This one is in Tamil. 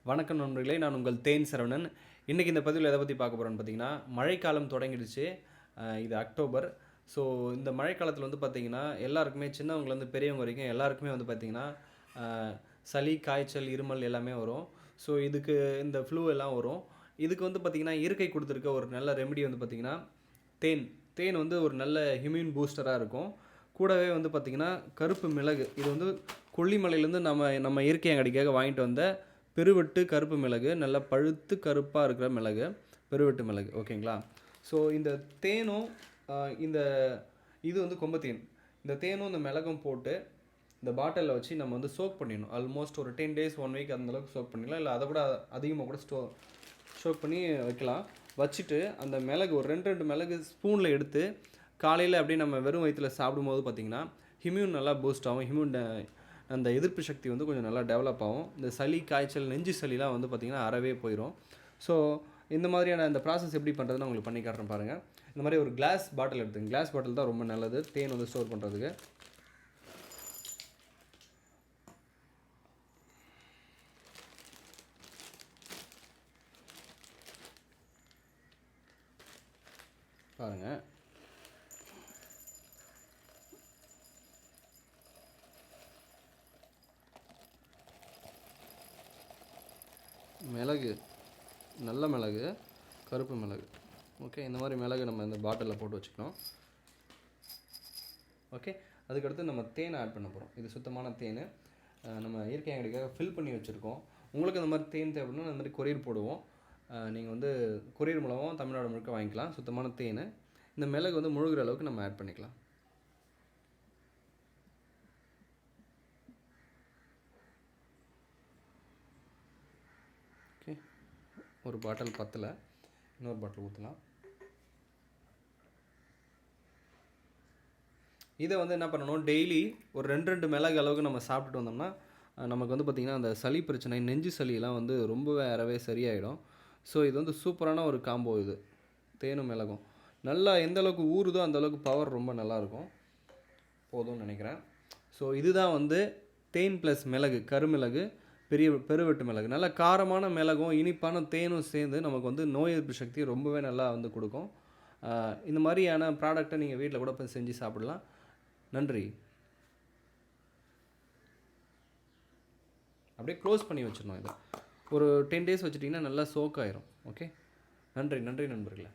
வணக்கம் நண்பர்களே, நான் உங்கள் தேன் சரவணன். இன்றைக்கி இந்த பதிவில் எதை பற்றி பார்க்க போகிறோன்னு பார்த்தீங்கன்னா, மழைக்காலம் தொடங்கிடுச்சு. இது அக்டோபர். ஸோ இந்த மழைக்காலத்தில் வந்து பார்த்திங்கன்னா எல்லாருக்குமே, சின்னவங்கலேருந்து பெரியவங்க வரைக்கும் எல்லாருக்குமே வந்து பார்த்திங்கன்னா சளி, காய்ச்சல், இருமல் எல்லாமே வரும். ஸோ இதுக்கு இந்த ஃப்ளூ எல்லாம் வரும். இதுக்கு வந்து பார்த்திங்கன்னா இயற்கை கொடுத்துருக்க ஒரு நல்ல ரெமெடி வந்து பார்த்திங்கன்னா தேன். தேன் வந்து ஒரு நல்ல இம்யூன் பூஸ்டராக இருக்கும். கூடவே வந்து பார்த்திங்கன்னா கருப்பு மிளகு. இது வந்து கொல்லிமலையிலேருந்து நம்ம இயற்கை அங்கடிக்காக வாங்கிட்டு வந்த பெருவெட்டு கருப்பு மிளகு, நல்லா பழுத்து கருப்பாக இருக்கிற மிளகு, பெருவெட்டு மிளகு. ஓகேங்களா? ஸோ இந்த தேனும் இந்த இது வந்து கொம்புத்தேன். இந்த தேனும் இந்த மிளகும் போட்டு இந்த பாட்டிலில் வச்சு நம்ம வந்து சோக் பண்ணிடணும். ஆல்மோஸ்ட் ஒரு 10 days 1 week அந்தளவுக்கு சோக் பண்ணிடலாம். இல்லை அதை கூட அதிகமாக கூட சோக் பண்ணி வைக்கலாம். வச்சுட்டு அந்த மிளகு ஒரு 2 மிளகு ஸ்பூனில் எடுத்து காலையில் அப்படியே நம்ம வெறும் வயிற்றில் சாப்பிடும்போது பார்த்திங்கன்னா இம்யூன் நல்லா பூஸ்ட் ஆகும். அந்த எதிர்ப்பு சக்தி வந்து கொஞ்சம் நல்லா டெவலப் ஆகும். இந்த சளி, காய்ச்சல், நெஞ்சு சளிலாம் வந்து பார்த்திங்கன்னா அறவே போயிடும். ஸோ இந்த மாதிரியான அந்த ப்ராசஸ் எப்படி பண்ணுறதுன்னு உங்களுக்கு பண்ணி காட்டுறேன் பாருங்கள். இந்த மாதிரி ஒரு கிளாஸ் பாட்டில் எடுத்துங்க. கிளாஸ் பாட்டில் தான் ரொம்ப நல்லது தேன் வந்து ஸ்டோர் பண்ணுறதுக்கு. பாருங்கள், மிளகு, நல்ல மிளகு, கருப்பு மிளகு. ஓகே, இந்த மாதிரி மிளகு நம்ம இந்த பாட்டிலில் போட்டு வச்சுக்கணும். ஓகே, அதுக்கடுத்து நம்ம தேனை ஆட் பண்ண போகிறோம். இது சுத்தமான தேன் நம்ம இயற்கை அங்கடிக்காக ஃபில் பண்ணி வச்சுருக்கோம். உங்களுக்கு இந்த மாதிரி தேன் தேவைப்படுனா அந்த மாதிரி கொரியர் போடுவோம். நீங்கள் வந்து கொரியர் மூலமாக தமிழ்நாடு முழுக்க வாங்கிக்கலாம். சுத்தமான தேன். இந்த மிளகு வந்து முழுகிற அளவுக்கு நம்ம ஆட் பண்ணிக்கலாம். ஓகே, ஒரு பாட்டில் பத்தலை, இன்னொரு பாட்டில் ஊற்றலாம். இதை வந்து என்ன பண்ணணும், டெய்லி ஒரு 2 மிளகு அளவுக்கு நம்ம சாப்பிட்டுட்டு வந்தோம்னா நமக்கு வந்து பார்த்திங்கன்னா அந்த சளி பிரச்சனை, நெஞ்சு சளியெல்லாம் வந்து ரொம்பவே அறவே சரியாயிடும். ஸோ இது வந்து சூப்பரான ஒரு காம்போ. இது தேனும் மிளகும் நல்லா எந்த அளவுக்கு ஊறுதோ அந்தளவுக்கு பவர் ரொம்ப நல்லாயிருக்கும். போதும்னு நினைக்கிறேன். ஸோ இதுதான் வந்து தேன் ப்ளஸ் மிளகு, கருமிளகு, பெருவெட்டு மிளகு. நல்ல காரமான மிளகும் இனிப்பான தேனும் சேர்ந்து நமக்கு வந்து நோய் எதிர்ப்பு சக்தி ரொம்பவே நல்லா வந்து கொடுக்கும். இந்த மாதிரியான ப்ராடக்டை நீங்கள் வீட்டில் கூட போய் செஞ்சு சாப்பிடலாம். நன்றி. அப்படியே க்ளோஸ் பண்ணி வச்சிடணும். இதை ஒரு 10 days வச்சுட்டிங்கன்னா நல்லா சோக் ஆயிரும். ஓகே, நன்றி நண்பர்களே.